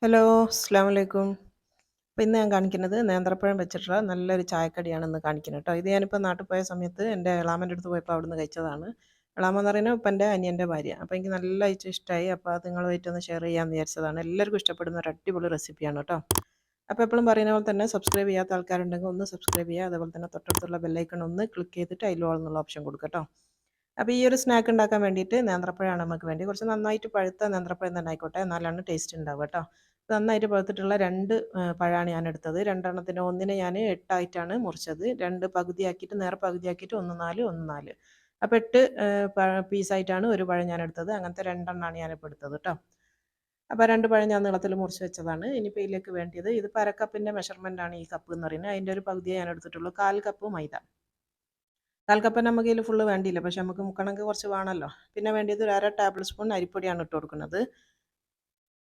Hello, അസ്സലാമു അലൈക്കും. അപ്പോൾ ഇന്ന് ഞാൻ കാണിക്കുന്നത് നേന്ത്രപ്പഴം വെച്ചിട്ടുള്ള നല്ലൊരു ചായക്കടിയാണ് ഇന്ന് കാണിക്കുന്നത് കേട്ടോ. ഇത് ഞാനിപ്പോൾ നാട്ടിൽ പോയ സമയത്ത് എൻ്റെ എളാമൻ്റെ അടുത്ത് പോയപ്പോൾ അവിടുന്ന് കഴിച്ചതാണ്. എളാമ എന്ന് പറയുന്നത് ഉപ്പൻ്റെ അനിയൻ്റെ ഭാര്യ. അപ്പോൾ എനിക്ക് നല്ല ഇഷ്ടമായി. അപ്പോൾ അത് നിങ്ങളുമായിട്ട് ഒന്ന് ഷെയർ ചെയ്യാമെന്ന് വിചാരിച്ചതാണ്. എല്ലാവർക്കും ഇഷ്ടപ്പെടുന്ന ഒരു അടിപൊളി റെസിപ്പിയാണ് കേട്ടോ. അപ്പോൾ എപ്പോഴും പറയുന്ന പോലെ തന്നെ സബ്സ്ക്രൈബ് ചെയ്യാത്ത ആൾക്കാരുണ്ടെങ്കിൽ ഒന്ന് സബ്സ്ക്രൈബ് ചെയ്യുക. അതുപോലെ തന്നെ തൊട്ടടുത്തുള്ള ബെല്ലൈക്കൺ ഒന്ന് ക്ലിക്ക് ചെയ്തിട്ട് അതിൽ ഓൾ എന്നുള്ള ഓപ്ഷൻ കൊടുക്കുക കേട്ടോ. അപ്പോൾ ഈ ഒരു സ്നാക്ക് ഉണ്ടാക്കാൻ വേണ്ടിയിട്ട് നേന്ത്രപ്പഴമാണ് നമുക്ക് വേണ്ടി. കുറച്ച് നന്നായിട്ട് പഴുത്ത നേന്ത്രപ്പഴം തന്നെ ആയിക്കോട്ടെ, എന്നാലാണ് ടേസ്റ്റ് ഉണ്ടാവുക കേട്ടോ. നന്നായിട്ട് പഴുത്തിട്ടുള്ള 2 പഴമാണ് ഞാൻ എടുത്തത്. രണ്ടെണ്ണത്തിന് ഒന്നിനെ ഞാൻ 8ആയിട്ടാണ് മുറിച്ചത്. 2 പകുതിയാക്കിയിട്ട് നേർ പകുതിയാക്കിയിട്ട് 1 4 1 4. അപ്പോൾ 8 പീസായിട്ടാണ് ഒരു പഴം ഞാൻ എടുത്തത്. അങ്ങനത്തെ 2 എണ്ണമാണ് ഞാനിപ്പോൾ എടുത്തത് കേട്ടോ. അപ്പോൾ 2 പഴം ഞാൻ നീളത്തിൽ മുറിച്ച് വെച്ചതാണ്. ഇനിയിപ്പോൾ ഇതിലേക്ക് വേണ്ടിയത് ഇതിപ്പോൾ അര കപ്പിൻ്റെ മെഷർമെൻ്റാണ് ഈ കപ്പ് എന്ന് പറയുന്നത്. അതിൻ്റെ ഒരു പകുതിയേ ഞാൻ എടുത്തിട്ടുള്ളൂ. 1/4 കപ്പ് മൈദ. 1/4 കപ്പ് നമുക്ക് ഇതിൽ ഫുള്ള് വേണ്ടിയില്ല, പക്ഷെ നമുക്ക് മുക്കണമെങ്കിൽ കുറച്ച് വേണമല്ലോ. പിന്നെ വേണ്ടിയത് ഒരു 1/2 ടേബിൾ സ്പൂൺ അരിപ്പൊടിയാണ് ഇട്ട് കൊടുക്കുന്നത്.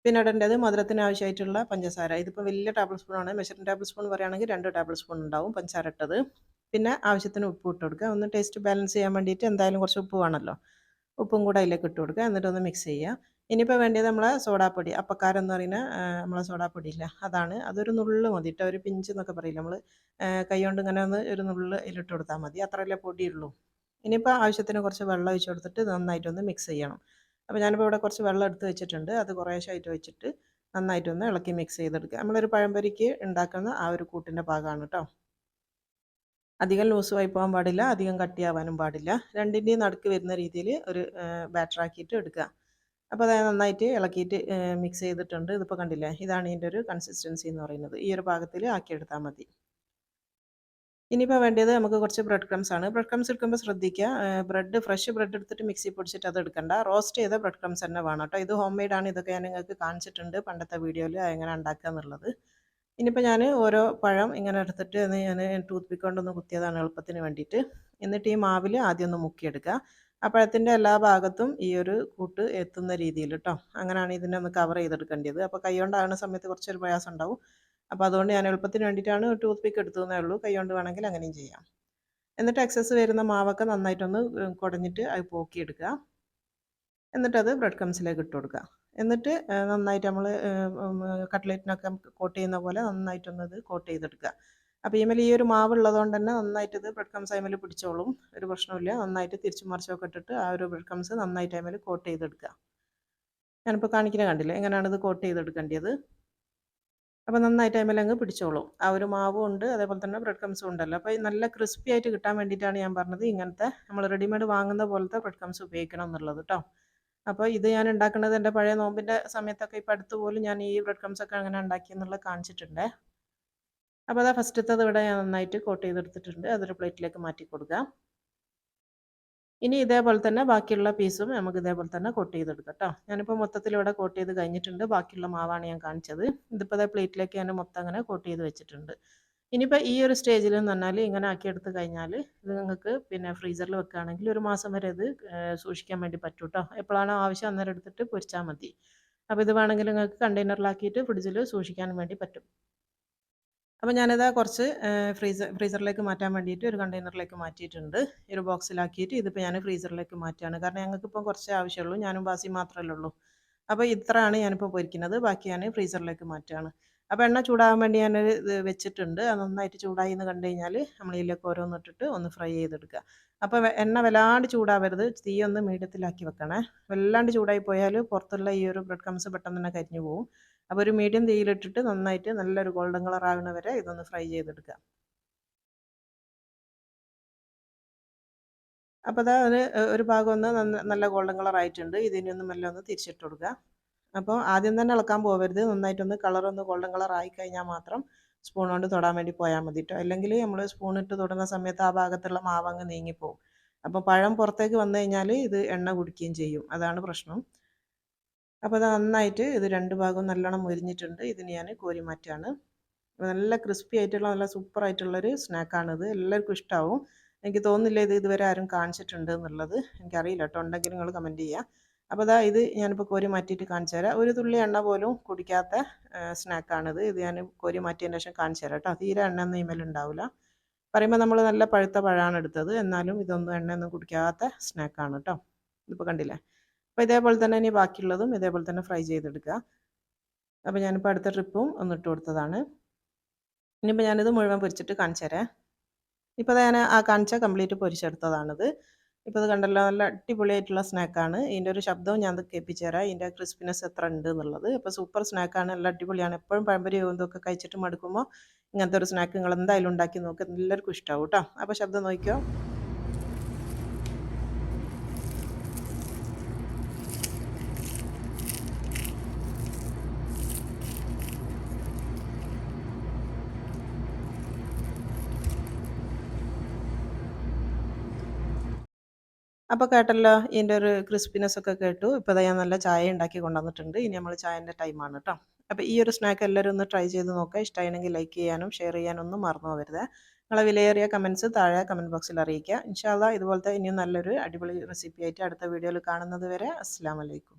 പിന്നെ ഇടേണ്ടത് മധുരത്തിന് ആവശ്യമായിട്ടുള്ള പഞ്ചസാര. ഇതിപ്പോൾ വലിയ ടേബിൾ സ്പൂണാണ്. മെഷറിംഗ് ടേബിൾ സ്പൂൺ പറയുകയാണെങ്കിൽ 2 ടേബിൾ സ്പൂൺ ഉണ്ടാവും പഞ്ചസാര ഇട്ടത്. പിന്നെ ആവശ്യത്തിന് ഉപ്പ് ഇട്ട് കൊടുക്കുക. ഒന്ന് ടേസ്റ്റ് ബാലൻസ് ചെയ്യാൻ വേണ്ടിയിട്ട് എന്തായാലും കുറച്ച് ഉപ്പ് വേണമല്ലോ. ഉപ്പും കൂടെ അതിലേക്ക് ഇട്ട് കൊടുക്കുക. എന്നിട്ടൊന്ന് മിക്സ് ചെയ്യുക. ഇനിയിപ്പോൾ വേണ്ടിയത് നമ്മളെ സോഡാപ്പൊടി, അപ്പക്കാരം എന്ന് പറയുന്ന നമ്മളെ സോഡാപ്പൊടി ഇല്ല, അതാണ്. അതൊരു നുള്ള് മതി കേട്ടോ. ഒരു പിഞ്ച് എന്നൊക്കെ പറയില്ല നമ്മൾ, കൈ കൊണ്ട് ഇങ്ങനെ ഒന്ന് ഒരു നുള്ള് ഇതിലിട്ട് കൊടുത്താൽ മതി. അത്രയല്ലേ പൊടിയുള്ളൂ. ഇനിയിപ്പോൾ ആവശ്യത്തിന് കുറച്ച് വെള്ളം ഒഴിച്ച് കൊടുത്തിട്ട് നന്നായിട്ടൊന്ന് മിക്സ് ചെയ്യണം. അപ്പോൾ ഞാനിപ്പോൾ ഇവിടെ കുറച്ച് വെള്ളം എടുത്ത് വെച്ചിട്ടുണ്ട്. അത് കുറേശ്ശായിട്ട് വെച്ചിട്ട് നന്നായിട്ടൊന്ന് ഇളക്കി മിക്സ് ചെയ്തെടുക്കുക. നമ്മളൊരു പഴംപൊരിക്ക് ഉണ്ടാക്കുന്ന ആ ഒരു കൂട്ടിൻ്റെ പാകമാണ് കേട്ടോ. അധികം ലൂസുമായി പോകാൻ പാടില്ല, അധികം കട്ടിയാവാനും പാടില്ല. രണ്ടിൻ്റെയും നടുക്ക് വരുന്ന രീതിയിൽ ഒരു ബാറ്ററാക്കിയിട്ട് എടുക്കുക. അപ്പോൾ അത് നന്നായിട്ട് ഇളക്കിയിട്ട് മിക്സ് ചെയ്തിട്ടുണ്ട്. ഇതിപ്പോൾ കണ്ടില്ലേ, ഇതാണ് ഇതിൻ്റെ ഒരു കൺസിസ്റ്റൻസി എന്ന് പറയുന്നത്. ഈ ഒരു പാകത്തിൽ ആക്കിയെടുത്താൽ മതി. ഇനിയിപ്പോൾ വേണ്ടത് നമുക്ക് കുറച്ച് ബ്രെഡ് ക്രംസ് ആണ്. ബ്രെഡ് ക്രംസ് എടുക്കുമ്പോൾ ശ്രദ്ധിക്കുക, ഫ്രഷ് ബ്രെഡ് എടുത്തിട്ട് മിക്സി പൊടിച്ചിട്ട് അത് എടുക്കണ്ട. റോസ്റ്റ് ചെയ്ത ബ്രെഡ് ക്രംസ് തന്നെ വേണം കേട്ടോ. ഇത് ഹോം മെയ്ഡ് ആണ്. ഇതൊക്കെ ഞാൻ നിങ്ങൾക്ക് കാണിച്ചിട്ടുണ്ട് പണ്ടത്തെ വീഡിയോയിൽ എങ്ങനെ ഉണ്ടാക്കുക എന്നുള്ളത്. ഇനിയിപ്പോൾ ഞാൻ ഓരോ പഴം ഇങ്ങനെ എടുത്തിട്ട് ഞാൻ ടൂത്ത് പിക്ക് കൊണ്ടൊന്ന് കുത്തിയതാണ് എളുപ്പത്തിന് വേണ്ടിയിട്ട്. എന്നിട്ട് ഈ മാവിൽ ആദ്യം ഒന്ന് മുക്കിയെടുക്കുക. ആ പഴത്തിൻ്റെ എല്ലാ ഭാഗത്തും ഈ ഒരു കൂട്ട് എത്തുന്ന രീതിയിൽ കേട്ടോ. അങ്ങനെയാണ് ഇതിനെ ഒന്ന് കവർ ചെയ്തെടുക്കേണ്ടത്. അപ്പോൾ കൈ കൊണ്ടാകുന്ന സമയത്ത് കുറച്ചൊരു പ്രയാസം ഉണ്ടാവും. അപ്പോൾ അതുകൊണ്ട് ഞാൻ എളുപ്പത്തിന് വേണ്ടിയിട്ടാണ് ടൂത്ത് പിക്ക് എടുത്തതേ ഉള്ളൂ. കൈ കൊണ്ട് വേണമെങ്കിൽ അങ്ങനെയും ചെയ്യാം. എന്നിട്ട് എക്സസ് വരുന്ന മാവൊക്കെ നന്നായിട്ടൊന്ന് കുടഞ്ഞിട്ട് അത് പോക്കിയെടുക്കുക. എന്നിട്ടത് ബ്രെഡ് ക്രംസിലേക്ക് ഇട്ട് കൊടുക്കുക. എന്നിട്ട് നന്നായിട്ട് നമ്മൾ കട്ട്ലേറ്റിനൊക്കെ കോട്ട് ചെയ്യുന്ന പോലെ നന്നായിട്ടൊന്നത് കോട്ട് ചെയ്തെടുക്കുക. അപ്പോൾ ഈമേൽ ഈ ഒരു മാവ് ഉള്ളതുകൊണ്ട് തന്നെ നന്നായിട്ട് ഇത് ബ്രെഡ് ക്രംസ് അതിമേൽ പിടിച്ചോളും, ഒരു പ്രശ്നമില്ല. നന്നായിട്ട് തിരിച്ചും മറിച്ചൊക്കെ ഇട്ടിട്ട് ആ ഒരു ബ്രെഡ് ക്രംസ് നന്നായിട്ട് അതിമേൽ കോട്ട് ചെയ്തെടുക്കുക. ഞാനിപ്പോൾ കാണിക്കുന്നത് കണ്ടില്ലേ എങ്ങനെയാണ് ഇത് കോട്ട് ചെയ്തെടുക്കേണ്ടത്. അപ്പോൾ നന്നായിട്ട് അതിമേൽ അങ്ങ് പിടിച്ചോളും. ആ ഒരു മാവും ഉണ്ട്, അതേപോലെ തന്നെ ബ്രെഡ് ക്രംസും ഉണ്ടല്ലോ. അപ്പോൾ നല്ല ക്രിസ്പി ആയിട്ട് കിട്ടാൻ വേണ്ടിയിട്ടാണ് ഞാൻ പറഞ്ഞത് ഇങ്ങനത്തെ നമ്മൾ റെഡിമെയ്ഡ് വാങ്ങുന്ന പോലത്തെ ബ്രെഡ് ക്രംസ് ഉപയോഗിക്കണം എന്നുള്ളത് കേട്ടോ. അപ്പോൾ ഇത് ഞാൻ ഉണ്ടാക്കുന്നത് എൻ്റെ പഴയ നോമ്പിൻ്റെ സമയത്തൊക്കെ ഇപ്പോൾ അടുത്ത് പോലും ഞാൻ ഈ ബ്രെഡ് ക്രംസ് ഒക്കെ അങ്ങനെ ഉണ്ടാക്കിയെന്നുള്ളത് കാണിച്ചിട്ടുണ്ട്. അപ്പോൾ അതാ ഫസ്റ്റത്തത് ഇവിടെ ഞാൻ നന്നായിട്ട് കോട്ട് ചെയ്തെടുത്തിട്ടുണ്ട്. അതൊരു പ്ലേറ്റിലേക്ക് മാറ്റി കൊടുക്കുക. ഇനി ഇതേപോലെ തന്നെ ബാക്കിയുള്ള പീസും നമുക്ക് ഇതേപോലെ തന്നെ കോട്ട് ചെയ്തെടുക്കാം കേട്ടോ. ഞാനിപ്പോൾ മൊത്തത്തിൽ ഇവിടെ കോട്ട് ചെയ്ത് കഴിഞ്ഞിട്ടുണ്ട്. ബാക്കിയുള്ള മാവാണ് ഞാൻ കാണിച്ചത്. ഇതിപ്പോൾ പ്ലേറ്റിലേക്ക് ഞാൻ മൊത്തം അങ്ങനെ കോട്ട് ചെയ്ത് വെച്ചിട്ടുണ്ട്. ഇനിയിപ്പോൾ ഈ ഒരു സ്റ്റേജിൽ എന്ന് പറഞ്ഞാൽ ഇങ്ങനെ ആക്കിയെടുത്ത് കഴിഞ്ഞാൽ ഇത് നിങ്ങൾക്ക് പിന്നെ ഫ്രീസറിൽ വെക്കുകയാണെങ്കിൽ ഒരു മാസം വരെ ഇത് സൂക്ഷിക്കാൻ വേണ്ടി പറ്റും കേട്ടോ. എപ്പോഴാണോ ആവശ്യം അന്നേരം എടുത്തിട്ട് പൊരിച്ചാൽ മതി. അപ്പോൾ ഇത് വേണമെങ്കിൽ നിങ്ങൾക്ക് കണ്ടെയ്നറിലാക്കിയിട്ട് ഫ്രിഡ്ജിൽ സൂക്ഷിക്കാൻ വേണ്ടി പറ്റും. അപ്പോൾ ഞാനിതാ കുറച്ച് ഫ്രീസറിലേക്ക് മാറ്റാൻ വേണ്ടിയിട്ട് ഒരു കണ്ടെയ്നറിലേക്ക് മാറ്റിയിട്ടുണ്ട്. ഈ ഒരു ബോക്സിലാക്കിയിട്ട് ഇതിപ്പോൾ ഞാൻ ഫ്രീസറിലേക്ക് മാറ്റുകയാണ്. കാരണം ഞങ്ങൾക്കിപ്പോൾ കുറച്ചേ ആവശ്യമുള്ളൂ. ഞാനും ബാസി മാത്രമല്ലേ ഉള്ളൂ. അപ്പോൾ ഇത്രയാണ് ഞാനിപ്പോൾ പൊരിക്കുന്നത്. ബാക്കി ഞാൻ ഫ്രീസറിലേക്ക് മാറ്റുകയാണ്. അപ്പോൾ എണ്ണ ചൂടാകാൻ വേണ്ടി ഞാനൊരു ഇത് വെച്ചിട്ടുണ്ട്. അത് നന്നായിട്ട് ചൂടായി എന്ന് കണ്ടു കഴിഞ്ഞാൽ നമ്മൾ ഇതിലേക്ക് ഓരോന്നിട്ടിട്ട് ഒന്ന് ഫ്രൈ ചെയ്തെടുക്കുക. അപ്പോൾ എണ്ണ വല്ലാണ്ട് ചൂടാവരുത്. തീ ഒന്ന് മീഡിയത്തിലാക്കി വെക്കണേ. വല്ലാണ്ട് ചൂടായി പോയാൽ പുറത്തുള്ള ഈ ഒരു ബ്രെഡ് ക്രംസ് പെട്ടെന്ന് തന്നെ കരിഞ്ഞു പോകും. അപ്പോൾ ഒരു മീഡിയം തീയിലിട്ടിട്ട് നന്നായിട്ട് നല്ലൊരു ഗോൾഡൻ കളർ ആകുന്ന വരെ ഇതൊന്ന് ഫ്രൈ ചെയ്തെടുക്കുക. അപ്പോൾ അതാ ഒരു ഭാഗം ഒന്ന് നല്ല ഗോൾഡൻ കളർ ആയിട്ടുണ്ട്. ഇതിനെ ഒന്ന് മെല്ലെ ഒന്ന് തിരിച്ചിട്ട് കൊടുക്കുക. അപ്പോൾ ആദ്യം തന്നെ ഇളക്കാൻ പോകരുത്. നന്നായിട്ടൊന്ന് കളറൊന്ന് ഗോൾഡൻ കളർ ആയി കഴിഞ്ഞാൽ മാത്രം സ്പൂൺ കൊണ്ട് തൊടാൻ വേണ്ടി പോയാൽ മതി കേട്ടോ. അല്ലെങ്കിൽ നമ്മൾ സ്പൂൺ ഇട്ട് തൊടുന്ന സമയത്ത് ആ ഭാഗത്തുള്ള മാവ് അങ്ങ് നീങ്ങിപ്പോവും. അപ്പോൾ പഴം പുറത്തേക്ക് വന്നു കഴിഞ്ഞാൽ ഇത് എണ്ണ കുടിക്കുകയും ചെയ്യും. അതാണ് പ്രശ്നം. അപ്പോൾ അത് നന്നായിട്ട് ഇത് രണ്ട് ഭാഗവും നല്ലോണം മുരിഞ്ഞിട്ടുണ്ട്. ഇതിന് ഞാൻ കോരി മാറ്റുകയാണ്. നല്ല ക്രിസ്പി ആയിട്ടുള്ള നല്ല സൂപ്പർ ആയിട്ടുള്ളൊരു സ്നാക്കാണിത്. എല്ലാവർക്കും ഇഷ്ടമാവും. എനിക്ക് തോന്നുന്നില്ല ഇത് ഇതുവരെ ആരും കാണിച്ചിട്ടുണ്ട് എന്നുള്ളത്. എനിക്കറിയില്ല കേട്ടോ. ഉണ്ടെങ്കിൽ നിങ്ങൾ കമൻറ്റ് ചെയ്യുക. അപ്പോൾ അതാ ഇത് ഞാനിപ്പോൾ കോരി മാറ്റിയിട്ട് കാണിച്ചു തരാം. ഒരു തുള്ളി എണ്ണ പോലും കുടിക്കാത്ത സ്നാക്കാണിത്. ഇത് ഞാൻ കോരി മാറ്റിയതിന് ശേഷം കാണിച്ചു തരാം കേട്ടോ. തീരെ എണ്ണയൊന്നും ഇമേൽ ഉണ്ടാവില്ല. പറയുമ്പോൾ നമ്മൾ നല്ല പഴുത്ത പഴമാണ് എടുത്തത്. എന്നാലും ഇതൊന്നും എണ്ണയൊന്നും കുടിക്കാത്ത സ്നാക്കാണ് കേട്ടോ. ഇതിപ്പോൾ കണ്ടില്ലേ. അപ്പോൾ ഇതേപോലെ തന്നെ ഇനി ബാക്കിയുള്ളതും ഇതേപോലെ തന്നെ ഫ്രൈ ചെയ്തെടുക്കുക. അപ്പോൾ ഞാനിപ്പോൾ അടുത്ത ട്രിപ്പും ഒന്നിട്ട് കൊടുത്തതാണ്. ഇനിയിപ്പോൾ ഞാനിത് മുഴുവൻ പൊരിച്ചിട്ട് കാണിച്ചു തരാം. ഇപ്പോൾ ഞാൻ ആ കാണിച്ച കംപ്ലീറ്റ് പൊരിച്ചെടുത്തതാണിത്. ഇപ്പോൾ ഇത് കണ്ടല്ലോ, നല്ല അടിപൊളിയായിട്ടുള്ള സ്നാക്കാണ്. ഇതിൻ്റെ ഒരു ശബ്ദവും ഞാൻ കേൾപ്പിച്ചു തരാം, ഇതിൻ്റെ ക്രിസ്പിനെസ് എത്ര ഉണ്ട് എന്നുള്ളത്. അപ്പോൾ സൂപ്പർ സ്നാക്കാണ്, നല്ല അടിപൊളിയാണ്. എപ്പോഴും പഴംപൊരിയോ ഇതൊക്കെ കഴിച്ചിട്ട് മടുക്കുമ്പോൾ ഇങ്ങനത്തെ ഒരു സ്നാക്ക് നിങ്ങൾ എന്തായാലും ഉണ്ടാക്കി നോക്കുക, എല്ലാവർക്കും ഇഷ്ടമാവും കേട്ടോ. അപ്പോൾ ശബ്ദം നോക്കിയോ. അപ്പോൾ കേട്ടല്ലോ, ഇതിൻ്റെ ഒരു ക്രിസ്പിനെസ് ഒക്കെ കേട്ടു. ഇപ്പോൾ ദാ ഞാൻ നല്ല ചായ ഉണ്ടാക്കി കൊണ്ടുവന്നിട്ടുണ്ട്. ഇനി നമ്മൾ ചായൻ്റെ ടൈമാണ് കേട്ടോ. അപ്പോൾ ഈ ഒരു സ്നാക്ക് എല്ലാവരും ഒന്ന് ട്രൈ ചെയ്ത് നോക്കുക. ഇഷ്ടമായെങ്കിൽ ലൈക്ക് ചെയ്യാനും ഷെയർ ചെയ്യാനും ഒന്നും മറന്നു പോകരുത്. നിങ്ങളെ വിലയേറിയ കമൻറ്റ്സ് താഴെ കമൻറ്റ് ബോക്സിൽ അറിയിക്കുക. ഇൻഷാ അല്ലാഹ് ഇതുപോലത്തെ ഇനിയും നല്ലൊരു അടിപൊളി റെസിപ്പി ആയിട്ട് അടുത്ത വീഡിയോയിൽ കാണുന്നത് വരെ അസ്സലാമു അലൈക്കും.